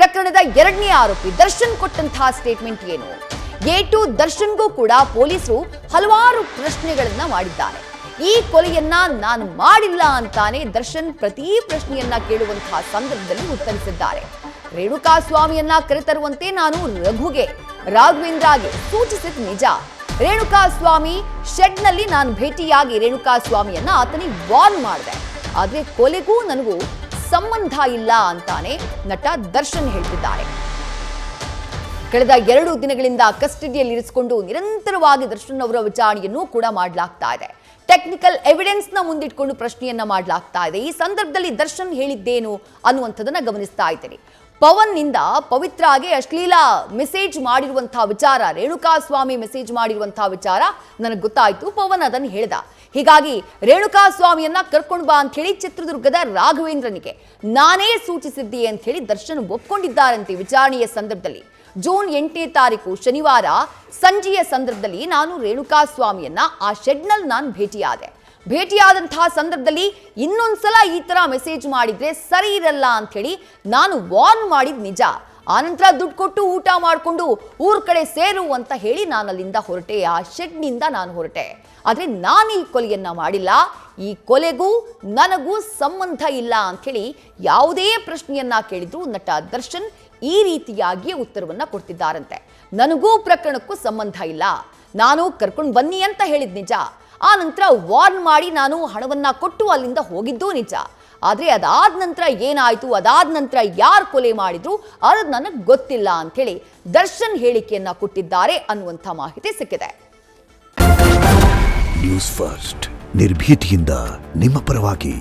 ಪ್ರಕರಣದ ಎರಡನೇ ಆರೋಪಿ ದರ್ಶನ್ ಕೊಟ್ಟಂತಹ ಸ್ಟೇಟ್ಮೆಂಟ್ ಏನು? ಎ2 ದರ್ಶನ್ಗೂ ಕೂಡ ಪೊಲೀಸರು ಹಲವಾರು ಪ್ರಶ್ನೆಗಳನ್ನ ಮಾಡಿದ್ದಾರೆ. ಈ ಕೊಲೆಯನ್ನ ನಾನು ಮಾಡಿಲ್ಲ ಅಂತಾನೆ ದರ್ಶನ್ ಪ್ರತಿ ಪ್ರಶ್ನೆಯನ್ನ ಕೇಳುವಂತಹ ಸಂದರ್ಭದಲ್ಲಿ ಉತ್ತರಿಸಿದ್ದಾರೆ. ರೇಣುಕಾ ಸ್ವಾಮಿಯನ್ನ ಕರೆತರುವಂತೆ ನಾನು ರಾಘವೇಂದ್ರಗೆ ಸೂಚಿಸಿದ ನಿಜ. ರೇಣುಕಾ ಸ್ವಾಮಿ ಶೆಡ್ನಲ್ಲಿ ನಾನು ಭೇಟಿಯಾಗಿ ರೇಣುಕಾ ಸ್ವಾಮಿಯನ್ನ ಆತನಿಗೆ ವಾರ್ನ್ ಮಾಡಿದೆ. ಆದ್ರೆ ಕೊಲೆಗೂ ನನಗೂ ಸಂಬಂಧ ಇಲ್ಲ ಅಂತಾನೆ ನಟ ದರ್ಶನ್ ಹೇಳ್ತಿದ್ದಾರೆ. ಕಳೆದ 2 ದಿನಗಳಿಂದ ಕಸ್ಟಡಿಯಲ್ಲಿ ಇರಿಸಿಕೊಂಡು ನಿರಂತರವಾಗಿ ದರ್ಶನ್ ಅವರ ವಿಚಾರಣೆಯನ್ನು ಕೂಡ ಮಾಡಲಾಗ್ತಾ ಇದೆ. ಟೆಕ್ನಿಕಲ್ ಎವಿಡೆನ್ಸ್ ನ ಮುಂದಿಟ್ಕೊಂಡು ಪ್ರಶ್ನೆಯನ್ನ ಮಾಡಲಾಗ್ತಾ ಇದೆ. ಈ ಸಂದರ್ಭದಲ್ಲಿ ದರ್ಶನ್ ಹೇಳಿದ್ದೇನು ಅನ್ನುವಂಥದ್ದನ್ನ ಗಮನಿಸ್ತಾ ಇದ್ದೀರಿ. ಪವನ್ ನಿಂದ ಪವಿತ್ರಾಗೆ ಅಶ್ಲೀಲ ಮೆಸೇಜ್ ಮಾಡಿರುವಂತಹ ವಿಚಾರ, ರೇಣುಕಾ ಸ್ವಾಮಿ ಮೆಸೇಜ್ ಮಾಡಿರುವಂತಹ ವಿಚಾರ ನನಗೆ ಗೊತ್ತಾಯ್ತು. ಪವನ್ ಅದನ್ನು ಹೇಳ್ದ. ಹೀಗಾಗಿ ರೇಣುಕಾ ಸ್ವಾಮಿಯನ್ನ ಕರ್ಕೊಂಡು ಬಾ ಅಂತ ಹೇಳಿ ಚಿತ್ರದುರ್ಗದ ರಾಘವೇಂದ್ರನಿಗೆ ನಾನೇ ಸೂಚಿಸಿದ್ದೆ ಅಂತ ಹೇಳಿ ದರ್ಶನ್ ಒಪ್ಕೊಂಡಿದ್ದಾರಂತೆ. ವಿಚಾರಣೆಯ ಸಂದರ್ಭದಲ್ಲಿ ಜೂನ್ 8ನೇ ತಾರೀಕು ಶನಿವಾರ ಸಂಜೆಯ ಸಂದರ್ಭದಲ್ಲಿ ನಾನು ರೇಣುಕಾ ಸ್ವಾಮಿಯನ್ನ ಆ ಶೆಡ್ನಲ್ಲಿ ನಾನು ಭೇಟಿಯಾದಂತಹ ಸಂದರ್ಭದಲ್ಲಿ ಇನ್ನೊಂದ್ಸಲ ಈ ತರ ಮೆಸೇಜ್ ಮಾಡಿದ್ರೆ ಸರಿ ಇರಲ್ಲ ಅಂತ ಹೇಳಿ ನಾನು ವಾರ್ನ್ ಮಾಡಿದ್ ನಿಜ. ಆನಂತರ ದುಡ್ಡು ಕೊಟ್ಟು ಊಟ ಮಾಡಿಕೊಂಡು ಊರ್ ಕಡೆ ಸೇರು ಅಂತ ಹೇಳಿ ನಾನು ಅಲ್ಲಿಂದ ಹೊರಟೆ, ಆ ಶೆಡ್ನಿಂದ ನಾನು ಹೊರಟೆ. ಆದ್ರೆ ನಾನು ಈ ಕೊಲೆಯನ್ನ ಮಾಡಿಲ್ಲ, ಈ ಕೊಲೆಗೂ ನನಗೂ ಸಂಬಂಧ ಇಲ್ಲ ಅಂತ ಹೇಳಿ ಯಾವುದೇ ಪ್ರಶ್ನೆಯನ್ನ ಕೇಳಿದ್ರು ನಟ ದರ್ಶನ್ ಈ ರೀತಿಯಾಗಿ ಉತ್ತರವನ್ನ ಕೊಡ್ತಿದ್ದಾರಂತೆ. ನನಗೂ ಪ್ರಕರಣಕ್ಕೂ ಸಂಬಂಧ ಇಲ್ಲ, ನಾನು ಕರ್ಕೊಂಡು ಬನ್ನಿ ಅಂತ ಹೇಳಿದ್ ನಿಜ. ಆ ನಂತರ ವಾರ್ನ್ ಮಾಡಿ ನಾನು ಹಣವನ್ನ ಕೊಟ್ಟು ಅಲ್ಲಿಂದ ಹೋಗಿದ್ದು ನಿಜ. ಆದ್ರೆ ಅದಾದ ನಂತರ ಏನಾಯ್ತು, ಅದಾದ ನಂತರ ಯಾರು ಕೊಲೆ ಮಾಡಿದ್ರು ಅದು ನನಗೆ ಗೊತ್ತಿಲ್ಲ ಅಂತ ಹೇಳಿ ದರ್ಶನ್ ಹೇಳಿಕೆಯನ್ನ ಕೊಟ್ಟಿದ್ದಾರೆ ಅನ್ನುವಂಥ ಮಾಹಿತಿ ಸಿಕ್ಕಿದೆ. ನ್ಯೂಸ್ ಫಸ್ಟ್ ನಿರ್ಭೀತಿಯಿಂದ ನಿಮ್ಮ ಪರವಾಗಿ.